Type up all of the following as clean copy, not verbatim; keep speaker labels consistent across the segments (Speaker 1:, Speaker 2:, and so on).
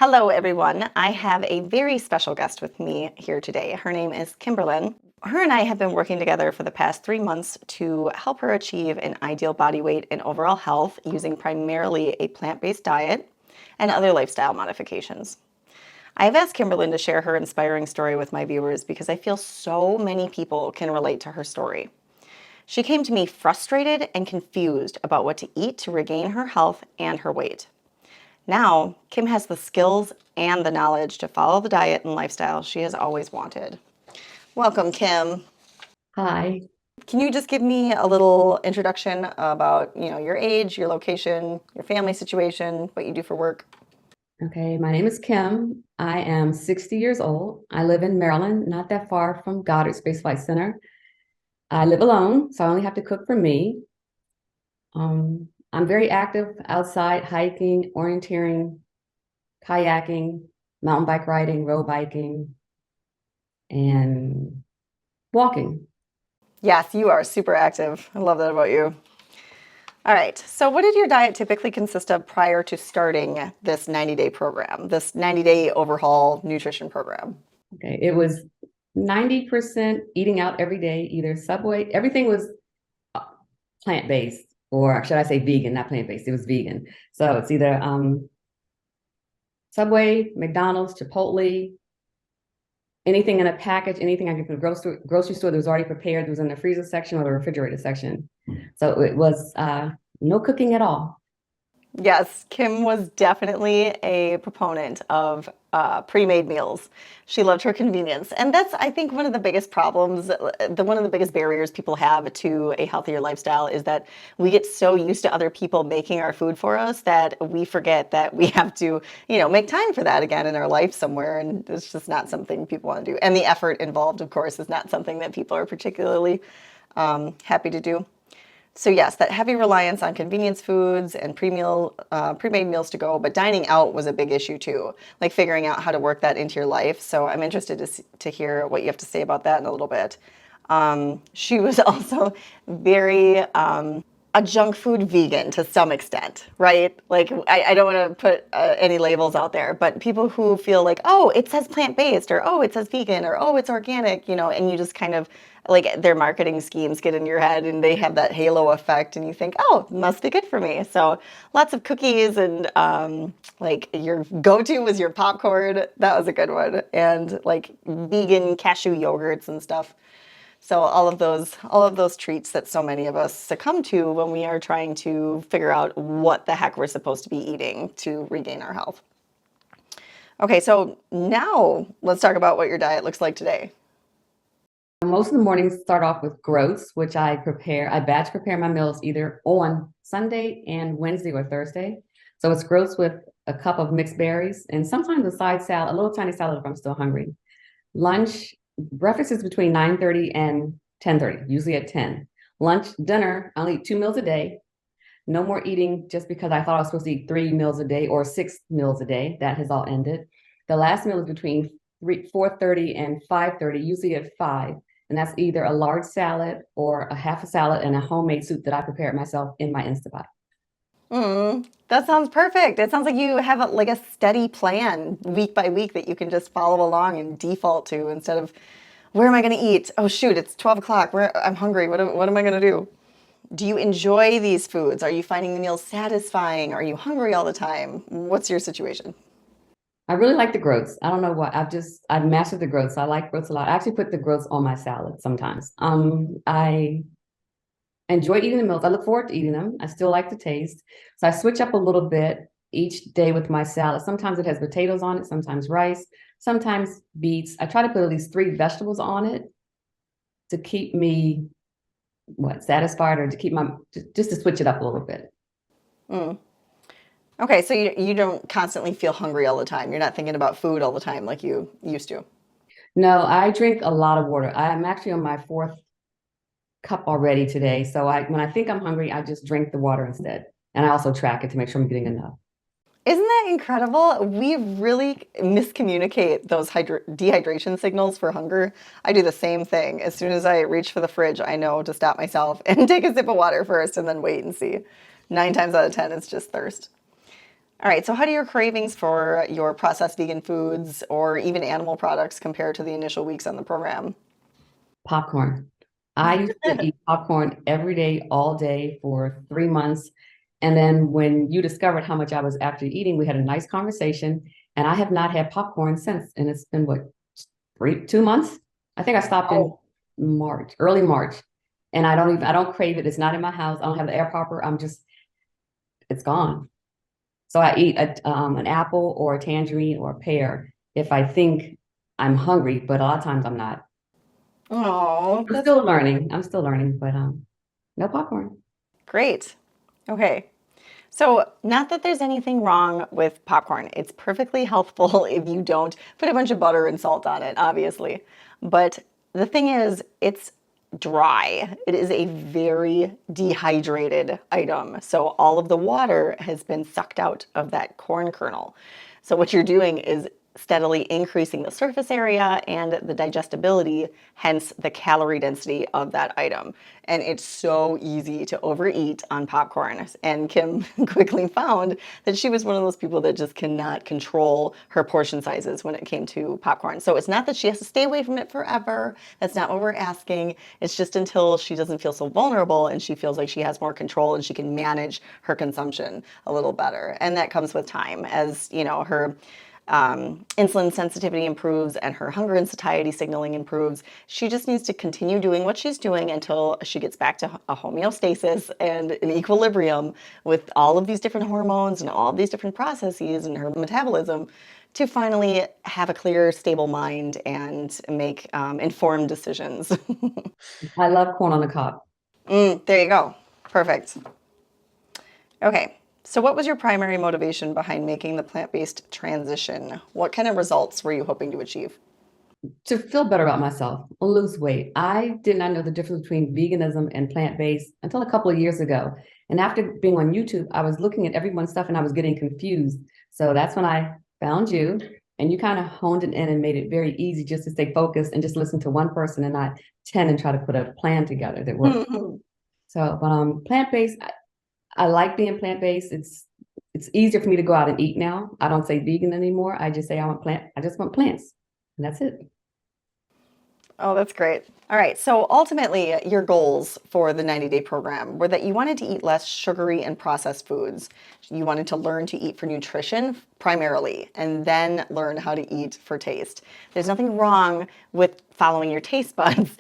Speaker 1: Hello, everyone. I have a very special guest with me here today. Her name is Kimberlyn. Her and I have been working together for the past 3 months to help her achieve an ideal body weight and overall health using primarily a plant-based diet and other lifestyle modifications. I have asked Kimberlyn to share her inspiring story with my viewers because I feel so many people can relate to her story. She came to me frustrated and confused about what to eat to regain her health and her weight. Now, Kim has the skills and the knowledge to follow the diet and lifestyle she has always wanted. Welcome, Kim.
Speaker 2: Hi.
Speaker 1: Can you just give me a little introduction about, your age, your location, your family situation, what you do for work?
Speaker 2: Okay, my name is Kim. I am 60 years old. I live in Maryland, not that far from Goddard Space Flight Center. I live alone, so I only have to cook for me. I'm very active outside, hiking, orienteering, kayaking, mountain bike riding, road biking, and walking.
Speaker 1: Yes, you are super active. I love that about you. All right. So, what did your diet typically consist of prior to starting this 90-day program, this 90-day overhaul nutrition program?
Speaker 2: Okay, it was 90% eating out every day, either Subway, everything was plant-based, or should I say vegan, not plant-based, it was vegan. So it's either Subway, McDonald's, Chipotle, anything in a package, anything I get from the grocery store that was already prepared, that was in the freezer section or the refrigerator section. So it was no cooking at all.
Speaker 1: Yes, Kim was definitely a proponent of pre-made meals. She loved her convenience. And that's, I think, one of the biggest problems, one of the biggest barriers people have to a healthier lifestyle is that we get so used to other people making our food for us that we forget that we have to, make time for that again in our life somewhere. And it's just not something people want to do. And the effort involved, of course, is not something that people are particularly happy to do. So yes, that heavy reliance on convenience foods and pre-made meals to go, but dining out was a big issue too, like figuring out how to work that into your life. So I'm interested to hear what you have to say about that in a little bit. She was also very a junk food vegan to some extent, right? Like, I don't want to put any labels out there, but people who feel like, oh, it says plant-based, or oh, it says vegan, or oh, it's organic, and you just kind of like their marketing schemes get in your head and they have that halo effect, and you think, oh, must be good for me. So lots of cookies and like your go-to was your popcorn. That was a good one. And like vegan cashew yogurts and stuff. So all of those treats that so many of us succumb to when we are trying to figure out what the heck we're supposed to be eating to regain our health. Okay, so now let's talk about what your diet looks like today.
Speaker 2: Most of the mornings start off with groats, which I prepare. I batch prepare my meals either on Sunday and Wednesday or Thursday. So it's groats with a cup of mixed berries and sometimes a side salad, a little tiny salad if I'm still hungry. Lunch, breakfast is between 9:30 and 10:30, usually at 10. Lunch, dinner, I only eat 2 meals a day. No more eating just because I thought I was supposed to eat 3 meals a day or 6 meals a day. That has all ended. The last meal is between 4:30 and 5:30, usually at 5. And that's either a large salad or a half a salad and a homemade soup that I prepared myself in my Instapot.
Speaker 1: That sounds perfect. It sounds like you have like a steady plan week by week that you can just follow along and default to instead of where am I going to eat? Oh shoot, it's 12 o'clock. I'm hungry. What am I going to do? Do you enjoy these foods? Are you finding the meals satisfying? Are you hungry all the time? What's your situation?
Speaker 2: I really like the groats. I don't know why. I've mastered the groats. I like groats a lot. I actually put the groats on my salad sometimes. I enjoy eating the meals. I look forward to eating them. I still like the taste. So I switch up a little bit each day with my salad. Sometimes it has potatoes on it, sometimes rice, sometimes beets. I try to put at least 3 vegetables on it to keep me satisfied, or to keep my just to switch it up a little bit.
Speaker 1: Mm. Okay, so you don't constantly feel hungry all the time. You're not thinking about food all the time like you used to.
Speaker 2: No, I drink a lot of water. I'm actually on my fourth cup already today. So when I think I'm hungry, I just drink the water instead. And I also track it to make sure I'm getting enough.
Speaker 1: Isn't that incredible? We really miscommunicate those dehydration signals for hunger. I do the same thing. As soon as I reach for the fridge, I know to stop myself and take a sip of water first and then wait and see. 9 times out of 10, it's just thirst. All right, so how do your cravings for your processed vegan foods or even animal products compare to the initial weeks on the program?
Speaker 2: Popcorn. I used to eat popcorn every day, all day for 3 months. And then when you discovered how much I was actually eating, we had a nice conversation. And I have not had popcorn since. And it's been what, 2 months? I think I stopped in
Speaker 1: Oh,
Speaker 2: March, early March. And I don't crave it. It's not in my house. I don't have the air popper. It's gone. So I eat an apple or a tangerine or a pear if I think I'm hungry, but a lot of times I'm not.
Speaker 1: oh,
Speaker 2: I'm
Speaker 1: that's
Speaker 2: still learning. I'm still learning, but no popcorn.
Speaker 1: great. Okay. So, not that there's anything wrong with popcorn. It's perfectly healthful if you don't put a bunch of butter and salt on it, obviously. But the thing is, it's dry. It is a very dehydrated item. So, all of the water has been sucked out of that corn kernel. So, what you're doing is steadily increasing the surface area and the digestibility, hence the calorie density of that item. And it's so easy to overeat on popcorn. And Kim quickly found that she was one of those people that just cannot control her portion sizes when it came to popcorn. So it's not that she has to stay away from it forever. That's not what we're asking. It's just until she doesn't feel so vulnerable and she feels like she has more control and she can manage her consumption a little better. And that comes with time as, her insulin sensitivity improves and her hunger and satiety signaling improves. She just needs to continue doing what she's doing until she gets back to a homeostasis and an equilibrium with all of these different hormones and all of these different processes and her metabolism to finally have a clear, stable mind and make informed decisions.
Speaker 2: I love corn on the cob.
Speaker 1: There you go. Perfect. Okay. So, what was your primary motivation behind making the plant based transition? What kind of results were you hoping to achieve?
Speaker 2: To feel better about myself, lose weight. I did not know the difference between veganism and plant-based until a couple of years ago. And after being on YouTube, I was looking at everyone's stuff and I was getting confused. So that's when I found you and you kind of honed it in and made it very easy just to stay focused and just listen to one person and not 10 and try to put a plan together that worked. So, but plant-based, I like being plant-based. It's easier for me to go out and eat now. I don't say vegan anymore. I just say I just want plants. And that's it.
Speaker 1: Oh, that's great. All right. So ultimately, your goals for the 90-day program were that you wanted to eat less sugary and processed foods. You wanted to learn to eat for nutrition primarily, and then learn how to eat for taste. There's nothing wrong with following your taste buds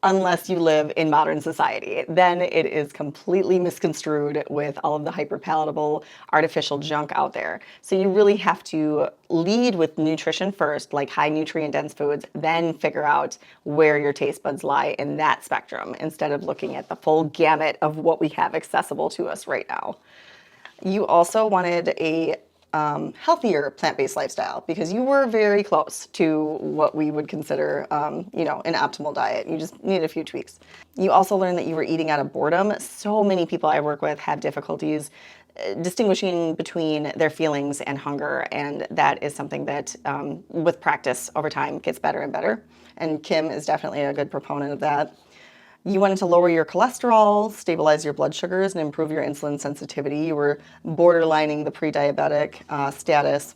Speaker 1: unless you live in modern society. Then it is completely misconstrued with all of the hyperpalatable artificial junk out there. So you really have to lead with nutrition first, like high nutrient dense foods, then figure out where your taste buds lie in that spectrum instead of looking at the full gamut of what we have accessible to us right now. You also wanted a healthier plant-based lifestyle because you were very close to what we would consider, an optimal diet. You just needed a few tweaks. You also learned that you were eating out of boredom. So many people I work with have difficulties distinguishing between their feelings and hunger, and that is something that, with practice over time, gets better and better. And Kim is definitely a good proponent of that. You wanted to lower your cholesterol, stabilize your blood sugars, and improve your insulin sensitivity. You were borderlining the pre-diabetic status,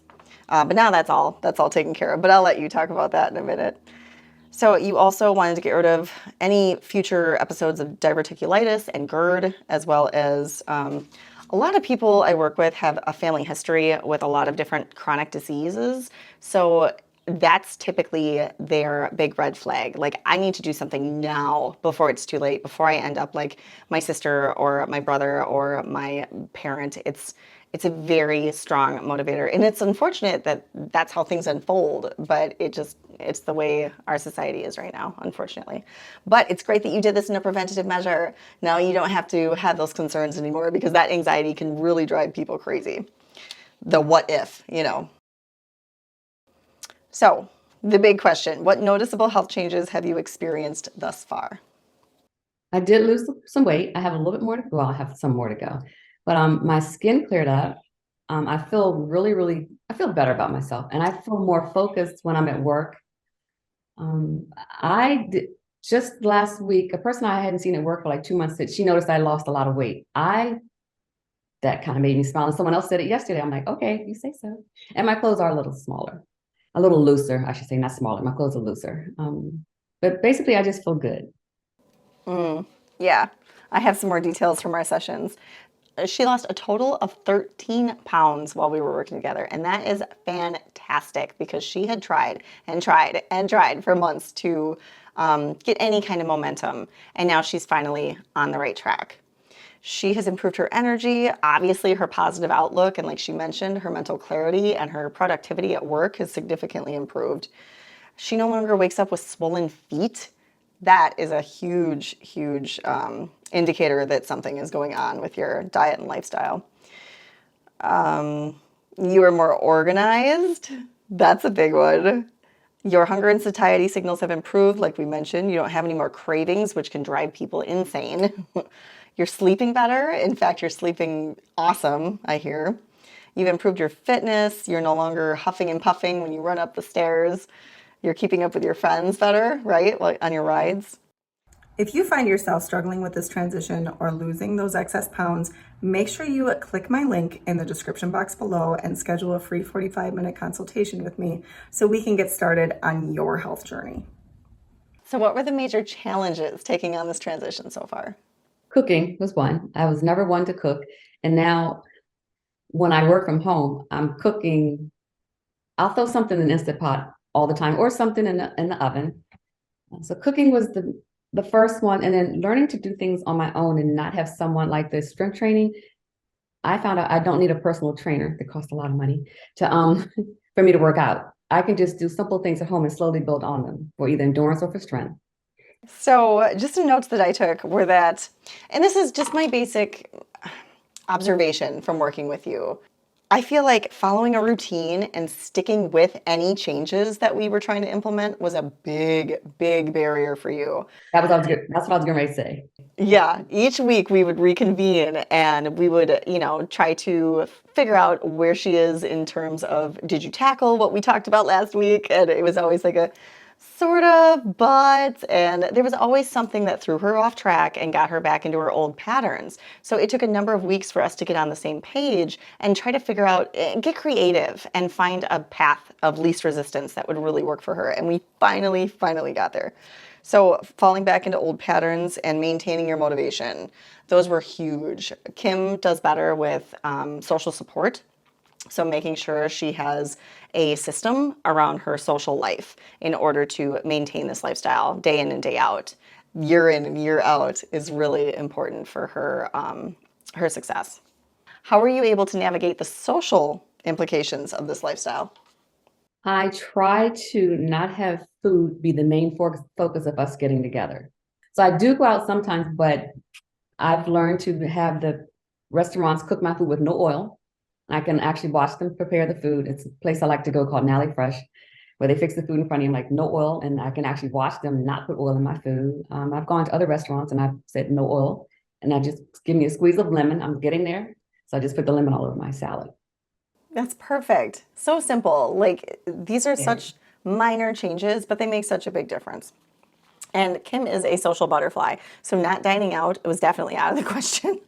Speaker 1: but now that's all taken care of. But I'll let you talk about that in a minute. So you also wanted to get rid of any future episodes of diverticulitis and GERD, as well as a lot of people I work with have a family history with a lot of different chronic diseases. So that's typically their big red flag. Like, I need to do something now before it's too late, before I end up like my sister or my brother or my parent. It's a very strong motivator. And it's unfortunate that that's how things unfold, but it's the way our society is right now, unfortunately. But it's great that you did this in a preventative measure. Now you don't have to have those concerns anymore because that anxiety can really drive people crazy. The what if. So, the big question, what noticeable health changes have you experienced thus far?
Speaker 2: I did lose some weight. I have a little bit more to go. I have some more to go, but my skin cleared up. I feel I feel better about myself, and I feel more focused when I'm at work. I did just last week. A person I hadn't seen at work for like 2 months said she noticed I lost a lot of weight. I that kind of made me smile. And someone else said it yesterday. I'm like, okay, you say so. And my clothes are a little smaller, a little looser, I should say, not smaller. My clothes are looser. But basically, I just feel good.
Speaker 1: Yeah, I have some more details from our sessions. She lost a total of 13 pounds while we were working together, and that is fantastic because she had tried and tried and tried for months to get any kind of momentum, and now she's finally on the right track. She has improved her energy, obviously her positive outlook, and like she mentioned, her mental clarity and her productivity at work has significantly improved. She no longer wakes up with swollen feet. That is a huge, huge indicator that something is going on with your diet and lifestyle. You are more organized. That's a big one. Your hunger and satiety signals have improved, like we mentioned. You don't have any more cravings, which can drive people insane. You're sleeping better. In fact, you're sleeping awesome, I hear. You've improved your fitness. You're no longer huffing and puffing when you run up the stairs. You're keeping up with your friends better, right? Like on your rides. If you find yourself struggling with this transition or losing those excess pounds, make sure you click my link in the description box below and schedule a free 45-minute consultation with me so we can get started on your health journey. So what were the major challenges taking on this transition so far?
Speaker 2: Cooking was one. I was never one to cook. And now when I work from home, I'm cooking. I'll throw something in the Instant Pot all the time or something in the oven. So cooking was the first one. And then learning to do things on my own and not have someone like this strength training. I found out I don't need a personal trainer that costs a lot of money to for me to work out. I can just do simple things at home and slowly build on them for either endurance or for strength.
Speaker 1: So just some notes that I took were that, and this is just my basic observation from working with you. I feel like following a routine and sticking with any changes that we were trying to implement was a big, big barrier for you.
Speaker 2: That's what I was going to say.
Speaker 1: Yeah, each week we would reconvene and we would, try to figure out where she is in terms of did you tackle what we talked about last week? And it was always like a sort of, but, and there was always something that threw her off track and got her back into her old patterns. So it took a number of weeks for us to get on the same page and try to figure out, get creative and find a path of least resistance that would really work for her. And we finally got there. So falling back into old patterns and maintaining your motivation, those were huge. Kim does better with social support. So making sure she has a system around her social life in order to maintain this lifestyle day in and day out, year in and year out is really important for her, her success. How were you able to navigate the social implications of this lifestyle?
Speaker 2: I try to not have food be the main focus of us getting together. So I do go out sometimes, but I've learned to have the restaurants cook my food with no oil. I can actually watch them prepare the food. It's a place I like to go called Nally Fresh, where they fix the food in front of you, like no oil, and I can actually watch them not put oil in my food. I've gone to other restaurants and I've said no oil, and I just give me a squeeze of lemon. I'm getting there, so I just put the lemon all over my salad.
Speaker 1: That's perfect. So simple. Like these are
Speaker 2: Yeah.
Speaker 1: such minor changes, but they make such a big difference. And Kim is a social butterfly, so not dining out was definitely out of the question.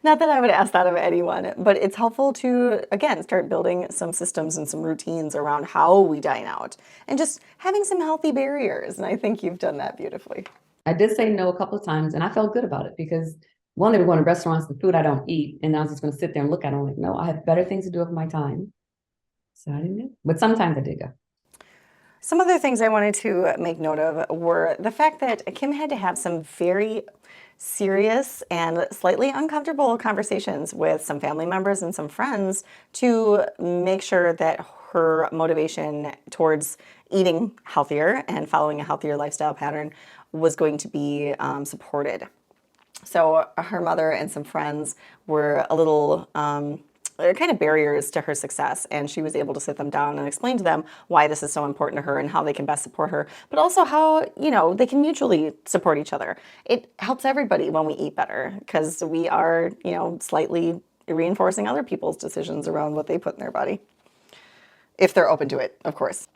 Speaker 1: Not that I would ask that of anyone, but it's helpful to, again, start building some systems and some routines around how we dine out and just having some healthy barriers. And I think you've done that beautifully.
Speaker 2: I did say no a couple of times, and I felt good about it because one, they were going to restaurants, the food I don't eat, and I was just going to sit there and look at them like, no, I have better things to do with my time. So I didn't do. But sometimes I did go.
Speaker 1: Some other things I wanted to make note of were the fact that Kim had to have some very serious and slightly uncomfortable conversations with some family members and some friends to make sure that her motivation towards eating healthier and following a healthier lifestyle pattern was going to be supported. So her mother and some friends were a little kind of barriers to her success, and she was able to sit them down and explain to them why this is so important to her and how they can best support her, but also how, they can mutually support each other. It helps everybody when we eat better because we are, slightly reinforcing other people's decisions around what they put in their body, if they're open to it, of course.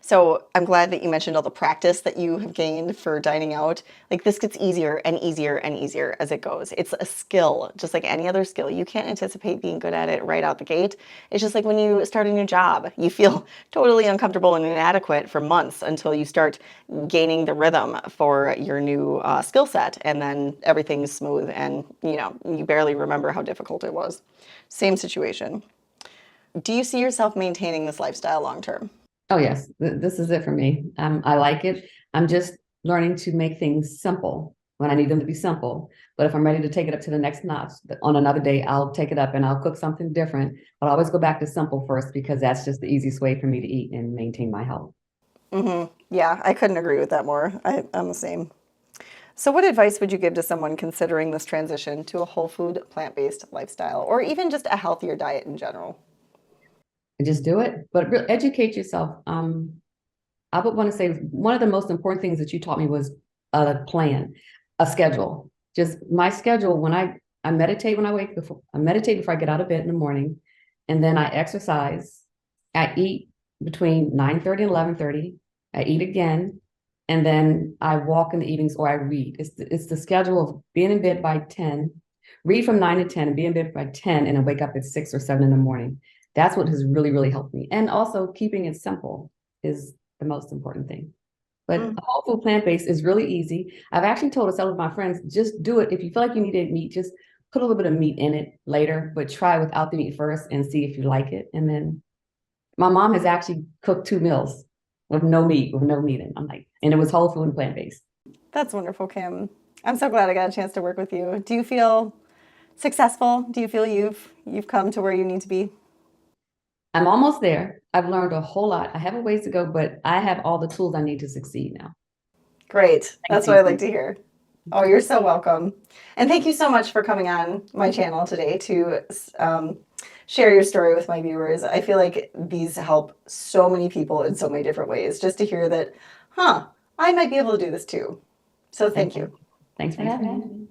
Speaker 1: So I'm glad that you mentioned all the practice that you have gained for dining out. Like this gets easier and easier and easier as it goes. It's a skill, just like any other skill. You can't anticipate being good at it right out the gate. It's just like when you start a new job, you feel totally uncomfortable and inadequate for months until you start gaining the rhythm for your new skill set. And then everything's smooth and, you barely remember how difficult it was. Same situation. Do you see yourself maintaining this lifestyle long term?
Speaker 2: Oh yes, this is it for me. I like it. I'm just learning to make things simple when I need them to be simple. But if I'm ready to take it up to the next notch on another day, I'll take it up and I'll cook something different. But I always go back to simple first because that's just the easiest way for me to eat and maintain my health.
Speaker 1: Yeah, I couldn't agree with that more. I'm the same. So, what advice would you give to someone considering this transition to a whole food, plant-based lifestyle, or even just a healthier diet in general?
Speaker 2: And just do it, but educate yourself. I would want to say one of the most important things that you taught me was a plan, a schedule. Just my schedule when I meditate when I wake before I meditate before I get out of bed in the morning, and then I exercise. I eat between 9:30 and 11:30. I eat again, and then I walk in the evenings or I read. It's the schedule of being in bed by 10, read from 9 to 10, and be in bed by 10, and then wake up at 6 or 7 in the morning. That's what has really, really helped me. And also keeping it simple is the most important thing. But a whole food plant-based is really easy. I've actually told several of my friends, just do it. If you feel like you need to eat meat, just put a little bit of meat in it later, but try without the meat first and see if you like it. And then my mom has actually cooked 2 meals with no meat, in. I'm like, and it was whole food and plant-based.
Speaker 1: That's wonderful, Kim. I'm so glad I got a chance to work with you. Do you feel successful? Do you feel you've come to where you need to be?
Speaker 2: I'm almost there. I've learned a whole lot. I have a ways to go, but I have all the tools I need to succeed now.
Speaker 1: Great.
Speaker 2: Thank
Speaker 1: That's what I like
Speaker 2: you.
Speaker 1: to hear. Oh, you're so welcome. And thank you so much for coming on my channel today to share your story with my viewers. I feel like these help so many people in so many different ways. Just to hear that, I might be able to do this too. So thank you.
Speaker 2: Thanks for having me.